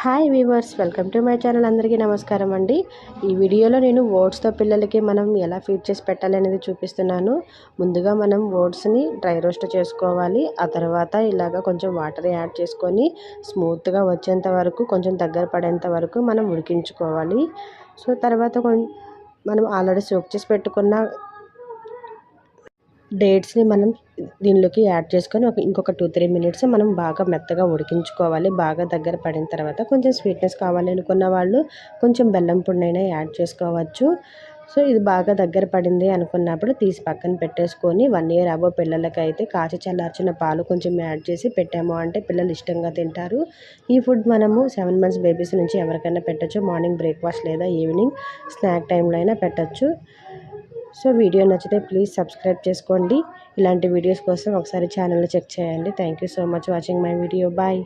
Hi weavers, welcome to my channel. అందరికీ నమస్కారం అండి. ఈ వీడియోలో నేను ఓట్స్తో పిల్లలకి మనం ఎలా ఫీడ్ చేసి పెట్టాలి అనేది చూపిస్తున్నాను. ముందుగా మనం ఓట్స్ని డ్రై రోస్ట్ చేసుకోవాలి. ఆ తర్వాత ఇలాగ కొంచెం వాటర్ యాడ్ చేసుకొని స్మూత్గా వచ్చేంత వరకు, కొంచెం దగ్గర పడేంత వరకు మనం ఉడికించుకోవాలి. సో తర్వాత మనం ఆల్రెడీ సోక్ చేసి పెట్టుకున్న డేట్స్ని మనం దీనిలోకి యాడ్ చేసుకొని ఇంకొక 2-3 మినిట్స్ మనం బాగా మెత్తగా ఉడికించుకోవాలి. బాగా దగ్గర పడిన తర్వాత కొంచెం స్వీట్నెస్ కావాలి అనుకున్న వాళ్ళు కొంచెం బెల్లం పొడినైనా యాడ్ చేసుకోవచ్చు. సో ఇది బాగా దగ్గర పడింది అనుకున్నప్పుడు తీసి పక్కన పెట్టేసుకొని 1 ఇయర్ అబోవ్ పిల్లలకైతే కాచి చల్లార్చిన పాలు కొంచెం యాడ్ చేసి పెట్టాము అంటే పిల్లలు ఇష్టంగా తింటారు. ఈ ఫుడ్ మనము 7 months బేబీస్ నుంచి ఎవరికైనా పెట్టచ్చు. మార్నింగ్ బ్రేక్ఫాస్ట్ లేదా ఈవినింగ్ స్నాక్ టైంలో అయినా పెట్టచ్చు. సో వీడియో నచ్చితే ప్లీజ్ సబ్స్క్రైబ్ చేసుకోండి. ఇలాంటి వీడియోస్ కోసం ఒకసారి ఛానల్ని చెక్ చేయండి. Thank you so much watching my video. Bye.